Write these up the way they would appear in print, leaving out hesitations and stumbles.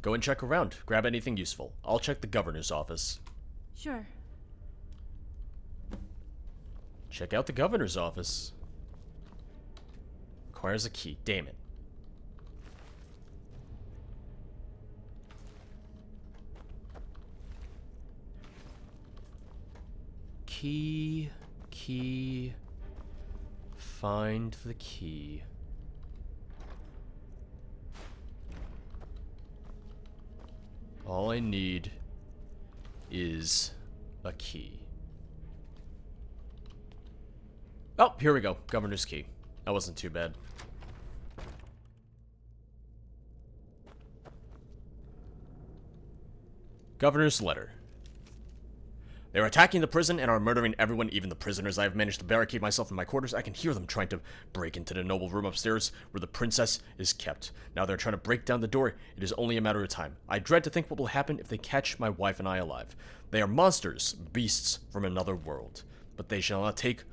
Go and check around. Grab anything useful. I'll check the governor's office. Sure. Check out the governor's office. Requires a key. Damn it. Key. Find the key. All I need is a key. Oh, here we go. Governor's key. That wasn't too bad. Governor's letter. They are attacking the prison and are murdering everyone, even the prisoners. I have managed to barricade myself in my quarters. I can hear them trying to break into the noble room upstairs where the princess is kept. Now they're trying to break down the door. It is only a matter of time. I dread to think what will happen if they catch my wife and I alive. They are monsters, beasts from another world. But they shall not take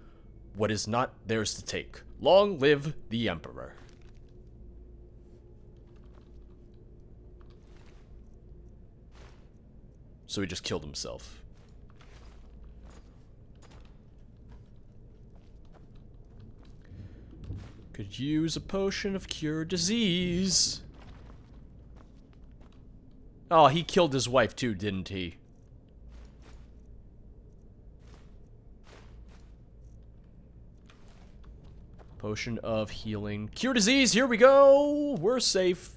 what is not theirs to take. Long live the Emperor. So he just killed himself. Could use a potion of cure disease. Oh, he killed his wife too, didn't he? Potion of healing. Cure disease, here we go! We're safe.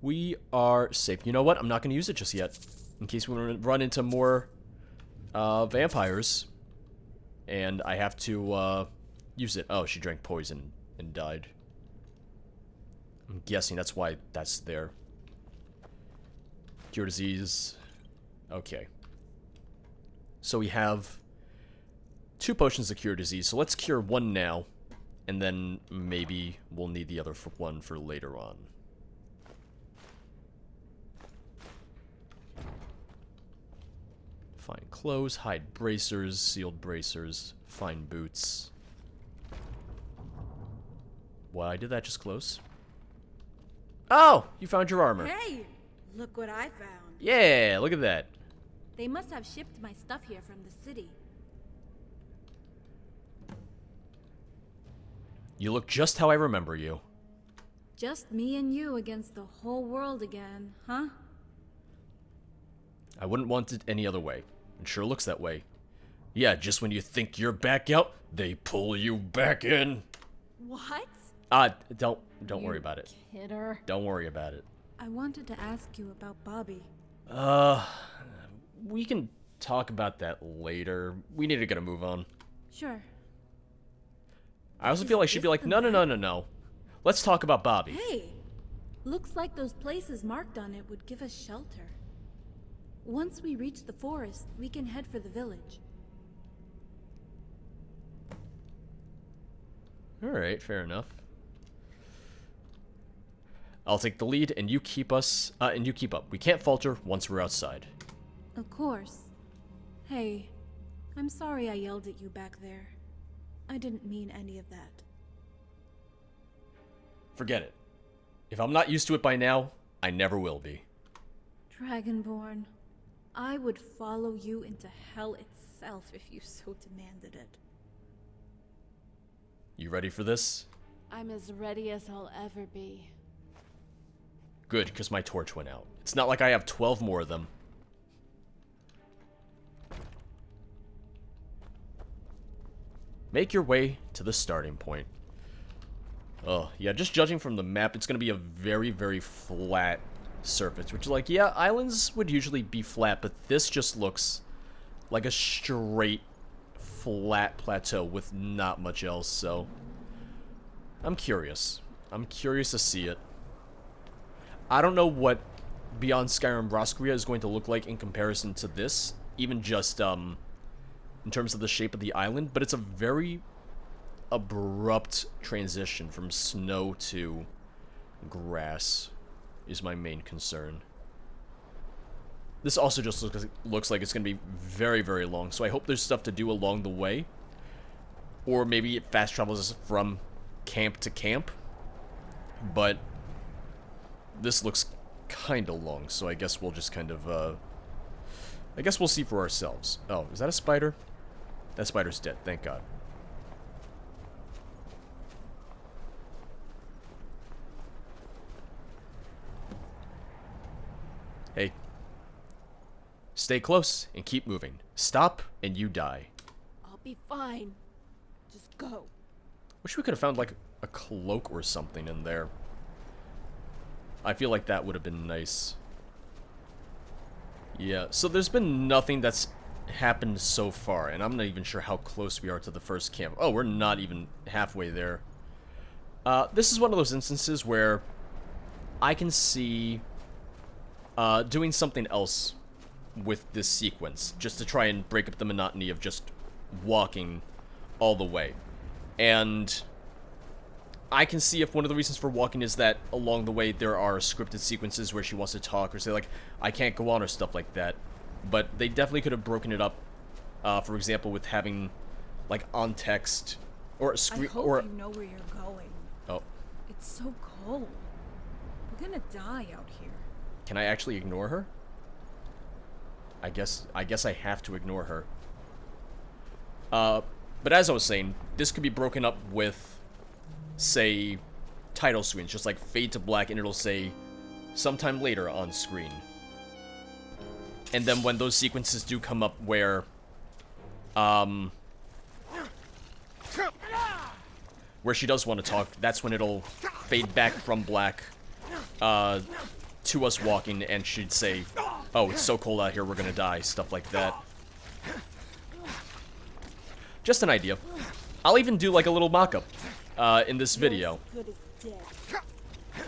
We are safe. You know what? I'm not going to use it just yet. In case we run into more vampires. And I have to use it. Oh, she drank poison and died. I'm guessing that's why that's there. Cure disease. Okay. So we have 2 potions to cure disease. So let's cure one now. And then maybe we'll need the other one for later on. Find clothes, hide bracers, sealed bracers, find boots. Why did that just close? Oh, you found your armor. Hey, look what I found. Yeah, look at that. They must have shipped my stuff here from the city. You look just how I remember you. Just me and you against the whole world again, huh? I wouldn't want it any other way. It sure looks that way. Yeah, just when you think you're back out, they pull you back in. What? Don't worry about it. Kidder. Don't worry about it. I wanted to ask you about Bobby. We can talk about that later. We need to get a move on. Sure. I also feel like she'd be like, no. Let's talk about Bobby. Hey, looks like those places marked on it would give us shelter. Once we reach the forest, we can head for the village. Alright, fair enough. I'll take the lead, and you keep us, and you keep up. We can't falter once we're outside. Of course. Hey, I'm sorry I yelled at you back there. I didn't mean any of that. Forget it. If I'm not used to it by now, I never will be. Dragonborn, I would follow you into hell itself if you so demanded it. You ready for this? I'm as ready as I'll ever be. Good, because my torch went out. It's not like I have 12 more of them. Make your way to the starting point. Oh, yeah, just judging from the map, it's going to be a very, very flat surface. Which is like, yeah, islands would usually be flat, but this just looks like a straight, flat plateau with not much else, so... I'm curious. I'm curious to see it. I don't know what Beyond Skyrim Roscria is going to look like in comparison to this, even just, in terms of the shape of the island, but it's a very abrupt transition from snow to grass is my main concern. This also just looks like it's going to be very, very long, so I hope there's stuff to do along the way. Or maybe it fast travels us from camp to camp. But this looks kinda long, so I guess we'll just kind of, I guess we'll see for ourselves. Oh, is that a spider? That spider's dead, thank God. Hey. Stay close and keep moving. Stop and you die. I'll be fine. Just go. Wish we could have found, like, a cloak or something in there. I feel like that would have been nice. Yeah, so there's been nothing that's happened so far, and I'm not even sure how close we are to the first camp. Oh, we're not even halfway there. This is one of those instances where I can see doing something else with this sequence, just to try and break up the monotony of just walking all the way. And I can see if one of the reasons for walking is that along the way there are scripted sequences where she wants to talk or say, like, I can't go on or stuff like that. But they definitely could have broken it up, for example, with having, like, on text or a screen. I hope you know where you're going. Oh. It's so cold. We're gonna die out here. Can I actually ignore her? I guess I have to ignore her. But as I was saying, this could be broken up with, say, title screens, just like fade to black, and it'll say sometime later on screen. And then when those sequences do come up where she does want to talk, that's when it'll fade back from black to us walking, and she'd say, oh, it's so cold out here, we're gonna die, stuff like that. Just an idea. I'll even do like a little mock-up in this video.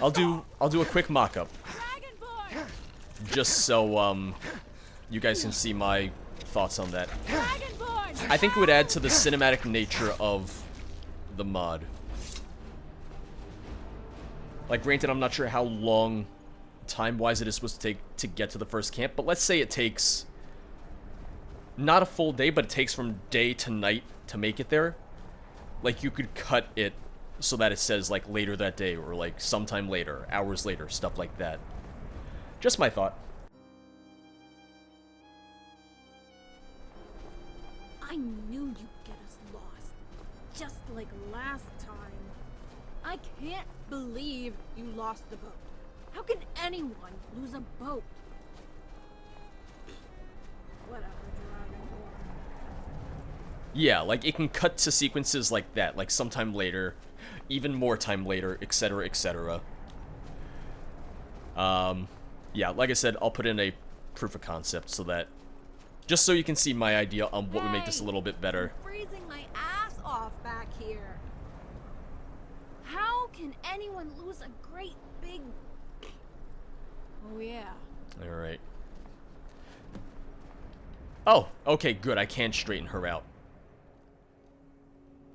I'll do a quick mock-up, just so you guys can see my thoughts on that. I think it would add to the cinematic nature of the mod. Like, granted, I'm not sure how long time-wise it is supposed to take to get to the first camp, but let's say it takes not a full day, but it takes from day to night to make it there. Like, you could cut it so that it says, like, later that day, or, like, sometime later, hours later, stuff like that. Just my thought. I knew you'd get us lost, just like last time. I can't believe you lost the boat. How can anyone lose a boat? Whatever, Dragonborn. Yeah, like, it can cut to sequences like that, like sometime later, even more time later, etc., etc. Yeah, like I said, I'll put in a proof of concept so that, just so you can see my idea on what would make this a little bit better. I'm freezing my ass off back here. How can anyone lose a great big... Oh yeah. Alright. Oh, okay, good, I can straighten her out.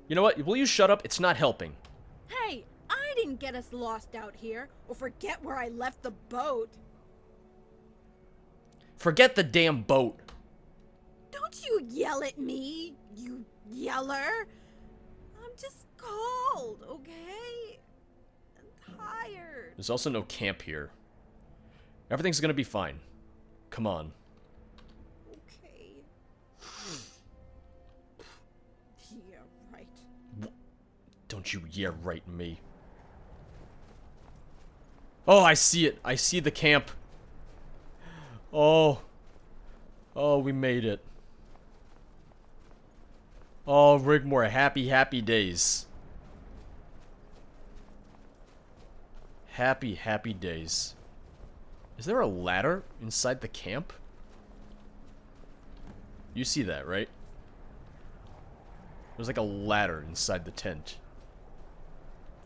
You know what, will you shut up? It's not helping. Hey, I didn't get us lost out here, or forget where I left the boat. Forget the damn boat. Don't you yell at me, you yeller. I'm just cold, okay? I'm tired. There's also no camp here. Everything's gonna be fine. Come on. Okay. Yeah, right. Don't you yeah right me. Oh, I see it. I see the camp. Oh. Oh, we made it. Oh, Rigmor, happy, happy days. Happy, happy days. Is there a ladder inside the camp? You see that, right? There's like a ladder inside the tent.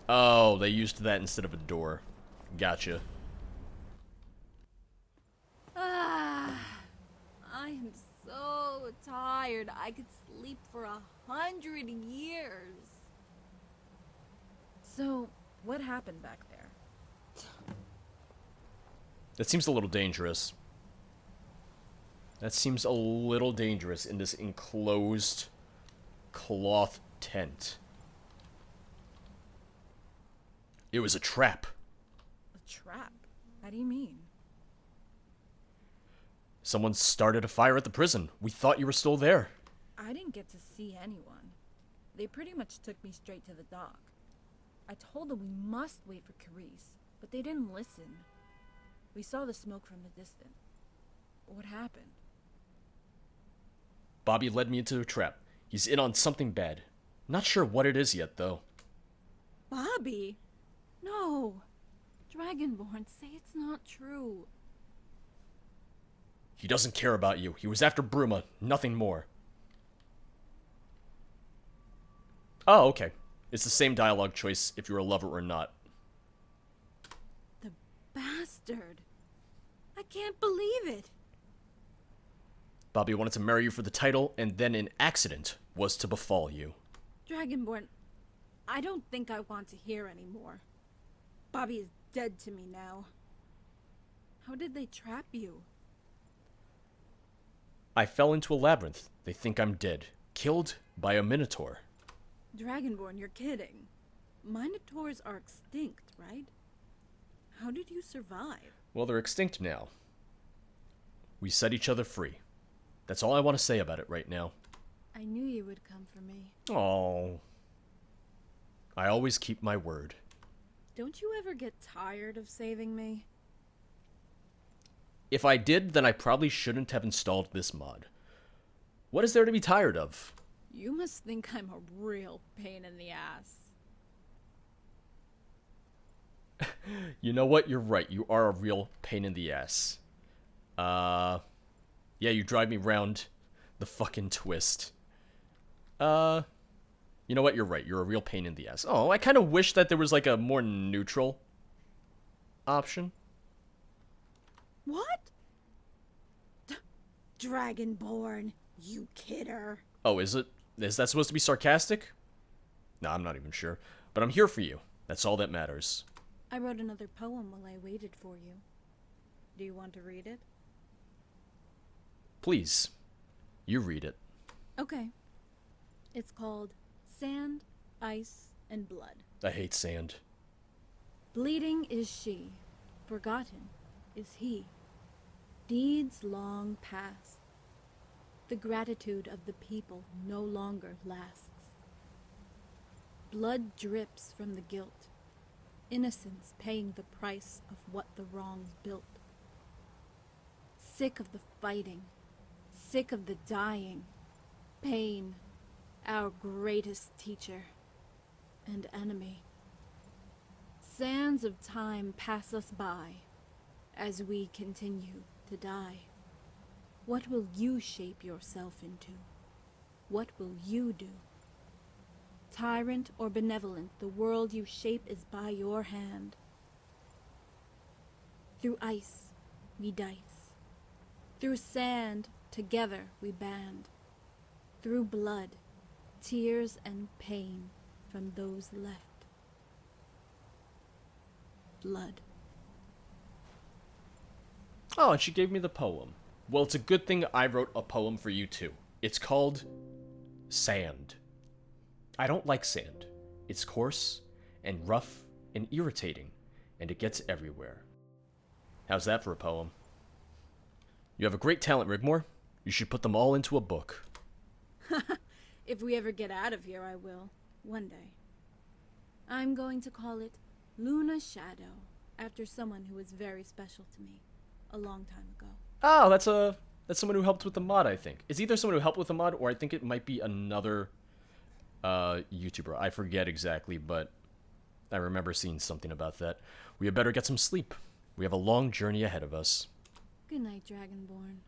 Oh, they used that instead of a door. Gotcha. Ah, I am so tired. I could sleep for 100 years. So, what happened back there? That seems a little dangerous. That seems a little dangerous in this enclosed cloth tent. It was a trap. A trap? How do you mean? Someone started a fire at the prison. We thought you were still there. I didn't get to see anyone. They pretty much took me straight to the dock. I told them we must wait for Carice, but they didn't listen. We saw the smoke from the distance. What happened? Bobby led me into a trap. He's in on something bad. Not sure what it is yet, though. Bobby? No. Dragonborn, say it's not true. He doesn't care about you. He was after Bruma, nothing more. Oh, okay. It's the same dialogue choice if you're a lover or not. The bastard. I can't believe it. Bobby wanted to marry you for the title, and then an accident was to befall you. Dragonborn, I don't think I want to hear anymore. Bobby is dead to me now. How did they trap you? I fell into a labyrinth. They think I'm dead. Killed by a minotaur. Dragonborn, you're kidding. Minotaurs are extinct, right? How did you survive? Well, they're extinct now. We set each other free. That's all I want to say about it right now. I knew you would come for me. Oh. I always keep my word. Don't you ever get tired of saving me? If I did, then I probably shouldn't have installed this mod. What is there to be tired of? You must think I'm a real pain in the ass. You know what? You're right. You are a real pain in the ass. Yeah, you drive me round the fucking twist. You know what? You're right. You're a real pain in the ass. Oh, I kind of wish that there was like a more neutral option. What? Dragonborn, you kidder. Oh, is it? Is that supposed to be sarcastic? No, I'm not even sure. But I'm here for you. That's all that matters. I wrote another poem while I waited for you. Do you want to read it? Please. You read it. Okay. It's called Sand, Ice, and Blood. I hate sand. Bleeding is she, forgotten is he. Deeds long past. The gratitude of the people no longer lasts. Blood drips from the guilt. Innocence paying the price of what the wrongs built. Sick of the fighting, sick of the dying. Pain, our greatest teacher and enemy. Sands of time pass us by as we continue to die. What will you shape yourself into? What will you do? Tyrant or benevolent, the world you shape is by your hand. Through ice, we dice. Through sand, together we band. Through blood, tears and pain from those left. Blood. Oh, and she gave me the poem. Well, it's a good thing I wrote a poem for you too. It's called Sand. I don't like sand. It's coarse and rough and irritating, and it gets everywhere. How's that for a poem? You have a great talent, Rigmor. You should put them all into a book. If we ever get out of here, I will. One day. I'm going to call it Luna Shadow, after someone who was very special to me a long time ago. Oh, that's someone who helped with the mod, I think. It's either someone who helped with the mod, or I think it might be another YouTuber. I forget exactly, but I remember seeing something about that. We had better get some sleep. We have a long journey ahead of us. Good night, Dragonborn.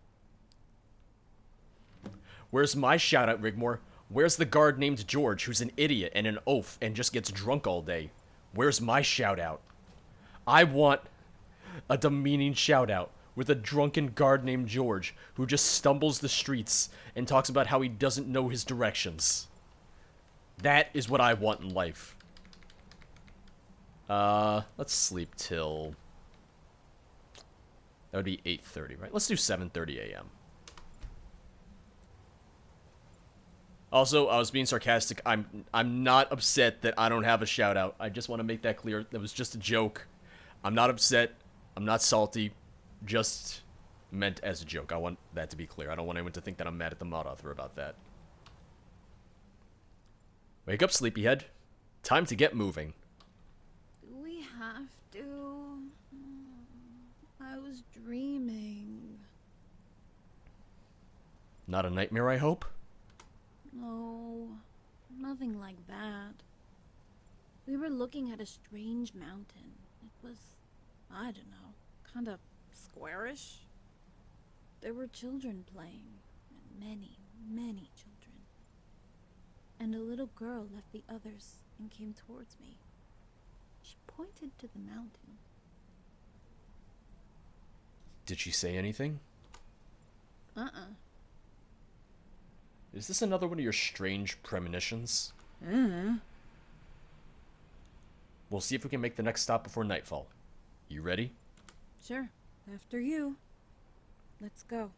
Where's my shout-out, Rigmor? Where's the guard named George, who's an idiot and an oaf and just gets drunk all day? Where's my shout-out? I want a demeaning shout-out with a drunken guard named George who just stumbles the streets and talks about how he doesn't know his directions. That is what I want in life. Let's sleep till... That would be 8:30, right? Let's do 7:30 a.m. Also, I was being sarcastic. I'm not upset that I don't have a shout out. I just want to make that clear. That was just a joke. I'm not upset. I'm not salty. Just meant as a joke. I want that to be clear. I don't want anyone to think that I'm mad at the mod author about that. Wake up, sleepyhead. Time to get moving. Do we have to? I was dreaming. Not a nightmare, I hope? No, nothing like that. We were looking at a strange mountain. It was, I don't know, kind of squarish. There were children playing, many, many children. And a little girl left the others and came towards me. She pointed to the mountain. Did she say anything? Uh-uh. Is this another one of your strange premonitions? We'll see if we can make the next stop before nightfall. You ready? Sure. After you. Let's go.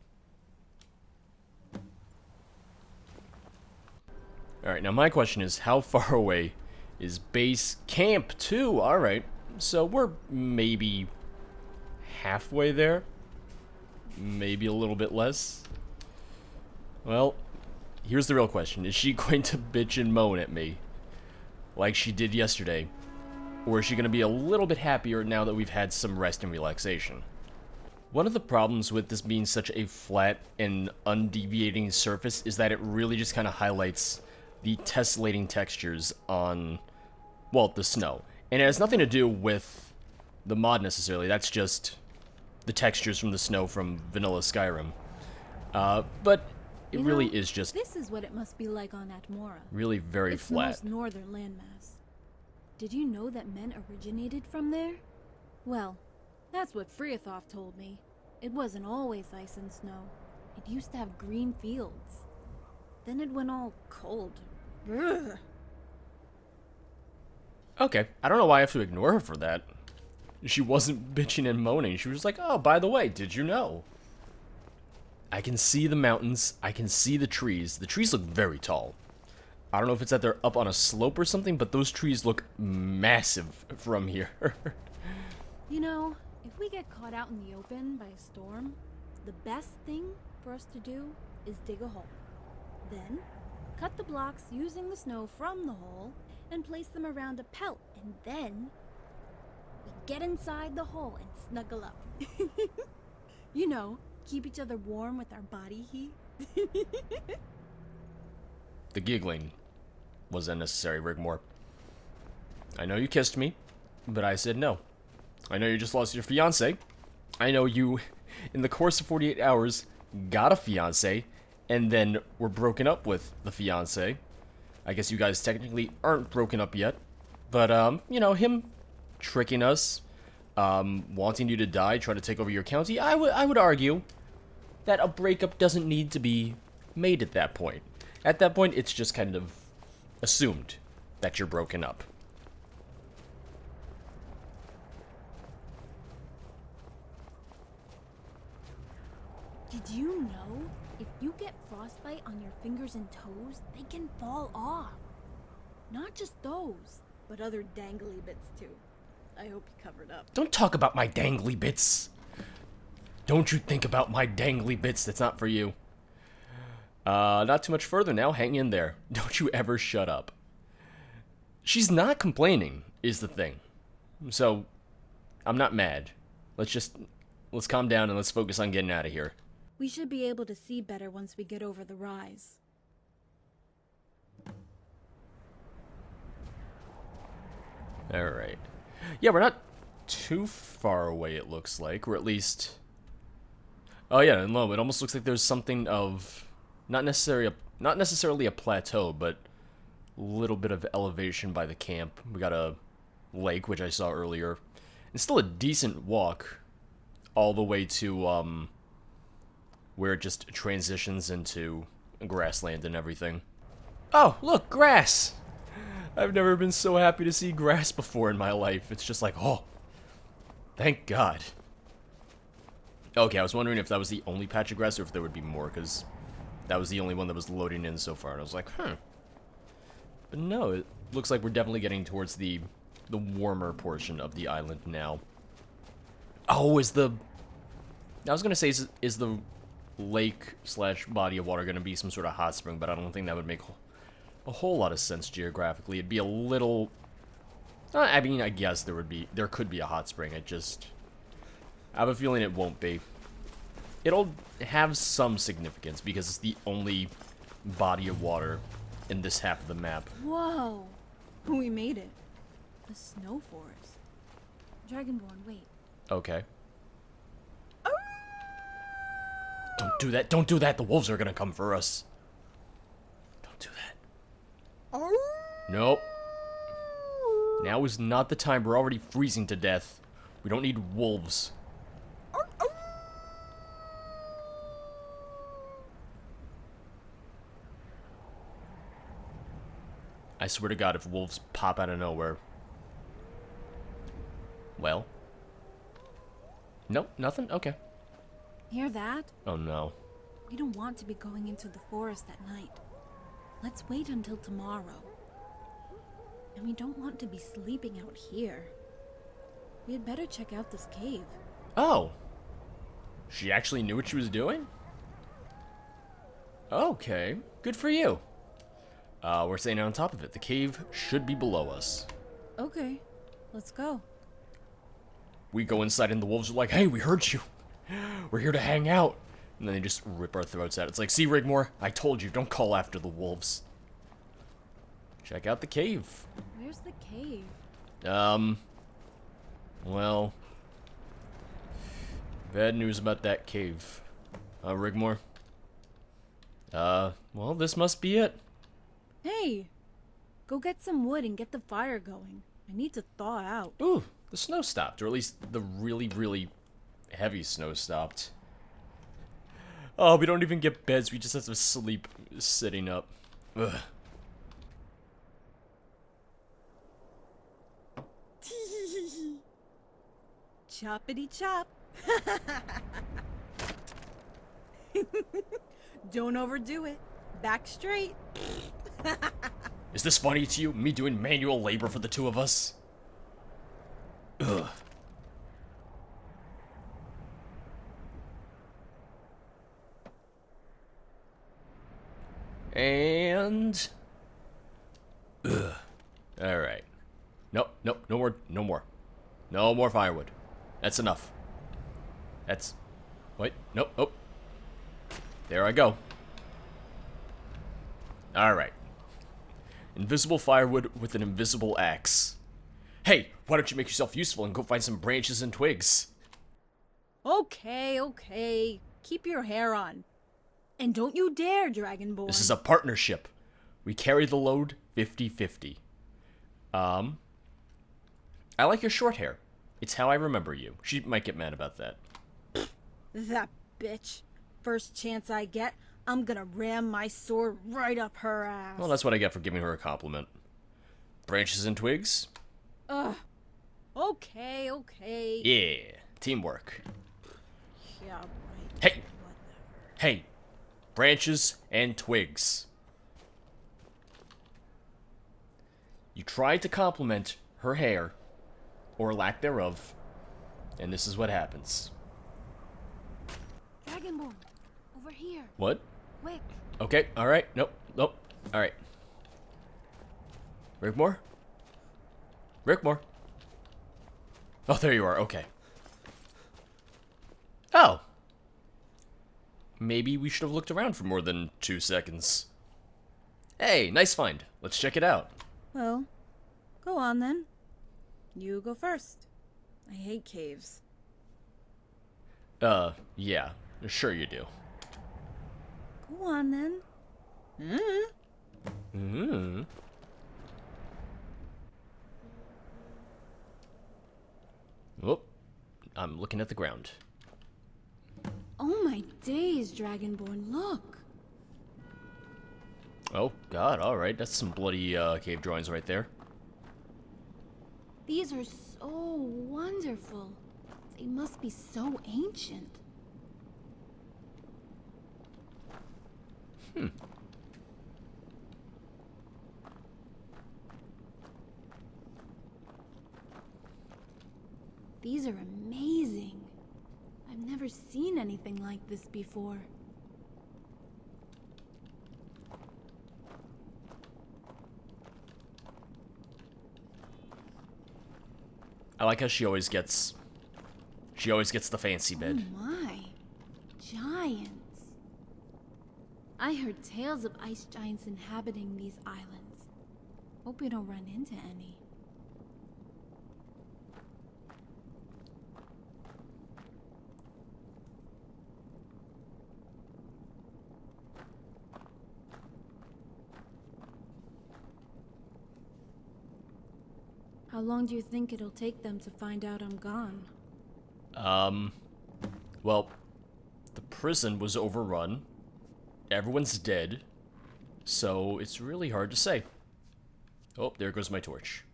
Alright, now my question is, how far away is base camp 2? Alright, so we're maybe halfway there? Maybe a little bit less? Well, here's the real question. Is she going to bitch and moan at me like she did yesterday? Or is she going to be a little bit happier now that we've had some rest and relaxation? One of the problems with this being such a flat and undeviating surface is that it really just kind of highlights the tessellating textures on, well, the snow. And it has nothing to do with the mod necessarily. That's just the textures from the snow from vanilla Skyrim. But it really is just This is what it must be like on Atmora. really very It's flat. the most northern landmass. Did you know that men originated from there? Well, that's what Freathov told me. It wasn't always ice and snow. It used to have green fields. Then it went all cold. Ugh. Okay, I don't know why I have to ignore her for that. She wasn't bitching and moaning. She was like, oh, by the way, did you know? I can see the mountains. I can see the trees. The trees look very tall. I don't know if it's that they're up on a slope or something, but those trees look massive from here. You know, if we get caught out in the open by a storm, the best thing for us to do is dig a hole. Then, cut the blocks using the snow from the hole and place them around a pelt, and then we get inside the hole and snuggle up. You know, keep each other warm with our body heat. The giggling was unnecessary, Rigmor. I know you kissed me, but I said no. I know you just lost your fiancé. I know you, in the course of 48 hours, got a fiancé, and then were broken up with the fiancé. I guess you guys technically aren't broken up yet. But, you know, him tricking us, wanting you to die, trying to take over your county, I would argue that a breakup doesn't need to be made at that point. At that point, it's just kind of assumed that you're broken up. Did you know if you get frostbite on your fingers and toes, they can fall off? Not just those, but other dangly bits too. I hope you covered up. Don't talk about my dangly bits. Don't you think about my dangly bits. That's not for you. Not too much further now. Hang in there. Don't you ever shut up. She's not complaining, is the thing. So, I'm not mad. Let's calm down and let's focus on getting out of here. We should be able to see better once we get over the rise. Alright. Yeah, we're not too far away, it looks like. Or at least... Oh yeah, no, it almost looks like there's something of... Not necessarily a plateau, but a little bit of elevation by the camp. We got a lake, which I saw earlier. And still a decent walk all the way to, where it just transitions into grassland and everything. Oh, look, grass! I've never been so happy to see grass before in my life. It's just like, oh, thank God. Okay, I was wondering if that was the only patch of grass or if there would be more, because that was the only one that was loading in so far. And I was like, But no, it looks like we're definitely getting towards the warmer portion of the island now. Oh, is the I was gonna say, is the lake slash body of water gonna be some sort of hot spring, but I don't think that would make a whole lot of sense geographically. It'd be a little... I mean, I guess there could be a hot spring. I have a feeling it won't be. It'll have some significance because it's the only body of water in this half of the map. Whoa! We made it. The snow forest. Dragonborn, wait. Okay. Don't do that. Don't do that. The wolves are gonna come for us. Don't do that. Nope. Now is not the time. We're already freezing to death. We don't need wolves. I swear to God, if wolves pop out of nowhere. Well. Nope, nothing? Okay. Hear that? Oh no. We don't want to be going into the forest at night. Let's wait until tomorrow. And we don't want to be sleeping out here. We had better check out this cave. Oh. She actually knew what she was doing? Okay. Good for you. We're staying on top of it. The cave should be below us. Okay, let's go. We go inside and the wolves are like, hey, we heard you. We're here to hang out. And then they just rip our throats out. It's like, see, Rigmor, I told you, don't call after the wolves. Check out the cave. Where's the cave? Well, bad news about that cave. Rigmor? Well, this must be it. Hey! Go get some wood and get the fire going. I need to thaw out. Ooh, the snow stopped, or at least the really, really heavy snow stopped. Oh, we don't even get beds, we just have to sleep sitting up. Ugh. Choppity chop. Don't overdo it. Back straight. Is this funny to you? Me doing manual labor for the two of us? Ugh. And... Ugh. Alright. Nope, nope, no more, no more. No more firewood. That's enough. That's... Wait, nope, oh. There I go. Alright. Invisible firewood with an invisible axe. Hey, why don't you make yourself useful and go find some branches and twigs? Okay, okay. Keep your hair on. And don't you dare, Dragonborn. This is a partnership. We carry the load 50-50. I like your short hair. It's how I remember you. She might get mad about that. That bitch. First chance I get, I'm gonna ram my sword right up her ass. Well, that's what I get for giving her a compliment. Branches and twigs? Ugh. Okay, okay. Yeah, teamwork. Yeah, right. Hey! Whatever. Hey! Branches and twigs. You tried to compliment her hair, or lack thereof, and this is what happens. Dragonborn, over here. What? Quick. Okay, alright, nope, nope, alright. Rigmor? Rigmor? Oh, there you are, okay. Oh! Maybe we should have looked around for more than 2 seconds. Hey, nice find. Let's check it out. Well, go on then. You go first. I hate caves. Yeah. Sure you do. Go on then. Whoop. I'm looking at the ground. Oh my days, Dragonborn, look. Oh, God, alright. That's some bloody, cave drawings right there. These are so wonderful. They must be so ancient. These are amazing. I've never never seen anything like this before. I like how she always gets the fancy bed. Oh my. Giants. I heard tales of ice giants inhabiting these islands. Hope we don't run into any. How long do you think it'll take them to find out I'm gone? Well, the prison was overrun. Everyone's dead. So it's really hard to say. Oh, there goes my torch.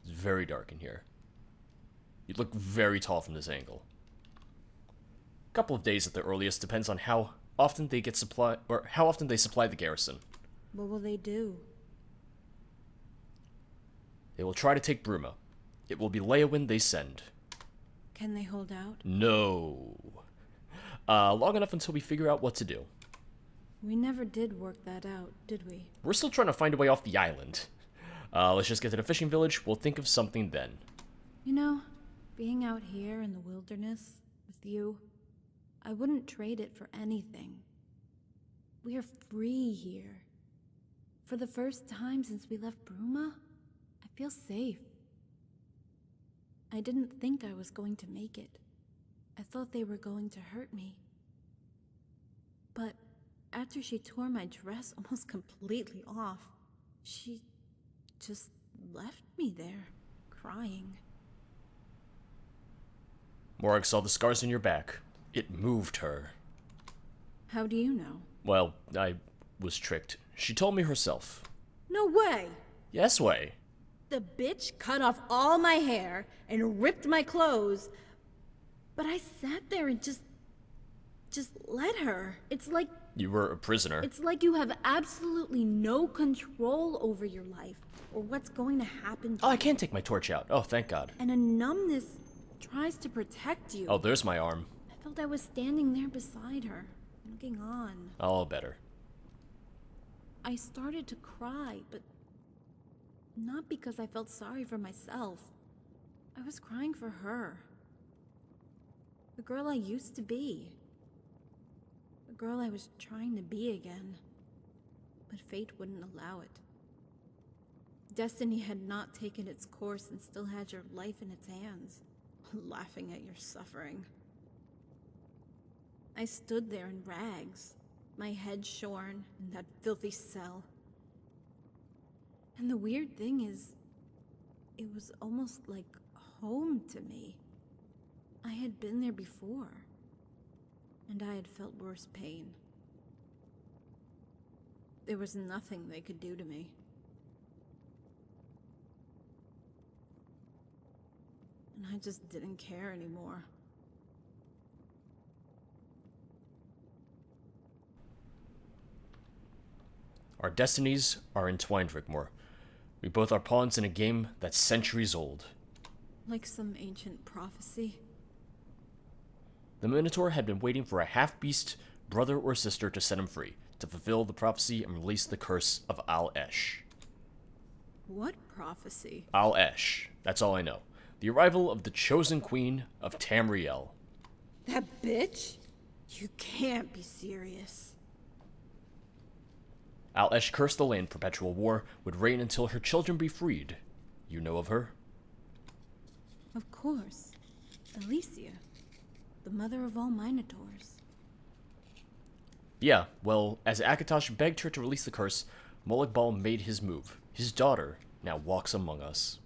It's very dark in here. You look very tall from this angle. A couple of days at the earliest, depends on how often they get supply, or how often they supply the garrison. What will they do? They will try to take Bruma. It will be Leowyn they send. Can they hold out? No. Long enough until we figure out what to do. We never did work that out, did we? We're still trying to find a way off the island. Let's just get to the fishing village. We'll think of something then. You know, being out here in the wilderness with you, I wouldn't trade it for anything. We are free here. For the first time since we left Bruma, I feel safe. I didn't think I was going to make it. I thought they were going to hurt me. But after she tore my dress almost completely off, she just left me there, crying. Morag saw the scars on your back. It moved her. How do you know? Well, I was tricked. She told me herself. No way! Yes way. The bitch cut off all my hair and ripped my clothes. But I sat there and just let her. It's like You were a prisoner. you have absolutely no control over your life or what's going to happen to Oh, I you. can't take my torch out. Oh, thank God. And a numbness tries to protect you. Oh, there's my arm. I felt I was standing there beside her, looking on. I'll better. I started to cry, but not because I felt sorry for myself. I was crying for her. The girl I used to be. The girl I was trying to be again. But fate wouldn't allow it. Destiny had not taken its course and still had your life in its hands, laughing at your suffering. I stood there in rags, my head shorn in that filthy cell. And the weird thing is, it was almost like home to me. I had been there before, and I had felt worse pain. There was nothing they could do to me. And I just didn't care anymore. Our destinies are entwined, Rigmor. We both are pawns in a game that's centuries old. Like some ancient prophecy. The Minotaur had been waiting for a half-beast brother or sister to set him free, to fulfill the prophecy and release the curse of Al-Esh. What prophecy? Al-Esh. That's all I know. The arrival of the chosen queen of Tamriel. That bitch? You can't be serious. Al-Esh cursed the land perpetual war would reign until her children be freed. You know of her? Of course. Alicia. The mother of all Minotaurs. Yeah, well, as Akatosh begged her to release the curse, Molag made his move. His daughter now walks among us.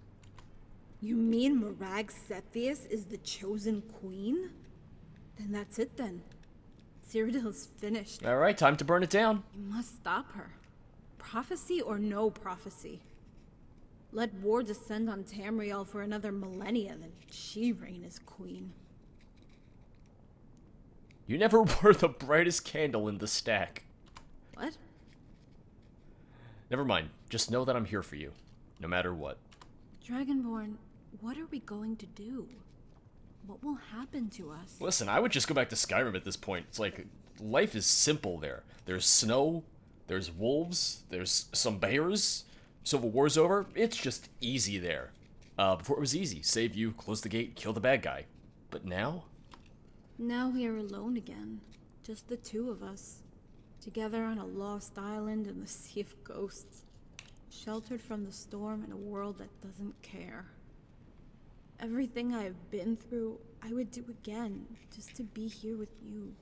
You mean Morag Sethius is the chosen queen? Then that's it then. Cyrodiil's finished. Alright, time to burn it down. You must stop her. Prophecy or no prophecy. Let war descend on Tamriel for another millennia, then she reign as queen. You never were the brightest candle in the stack. What? Never mind. Just know that I'm here for you, no matter what. Dragonborn, what are we going to do? what will happen to us? Listen, I would just go back to Skyrim at this point. It's like, life is simple there. There's snow, there's wolves, there's some bears. Civil War's over. It's just easy there. Before it was easy. Save you, close the gate, kill the bad guy. But now? Now we are alone again. Just the two of us. Together on a lost island in the sea of ghosts. Sheltered from the storm in a world that doesn't care. Everything I have been through, I would do again, just to be here with you.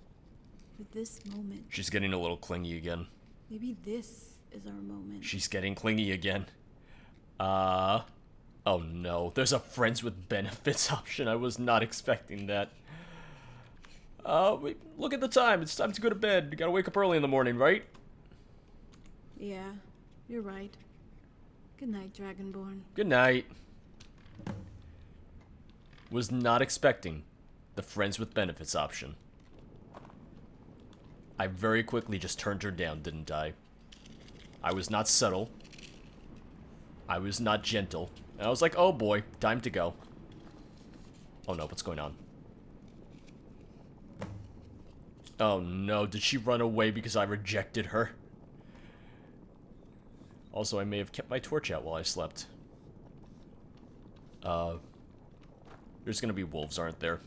For this moment. She's getting a little clingy again. Maybe this is our moment. She's getting clingy again. Oh no, there's a friends with benefits option. I was not expecting that. Wait, look at the time. It's time to go to bed. You gotta wake up early in the morning, right? Yeah, you're right. Good night, Dragonborn. Good night. Was not expecting the friends with benefits option. I very quickly just turned her down, didn't I? I was not subtle. I was not gentle. And I was like, oh boy, time to go. Oh no, what's going on? Oh no, did she run away because I rejected her? Also, I may have kept my torch out while I slept. There's gonna be wolves, aren't there?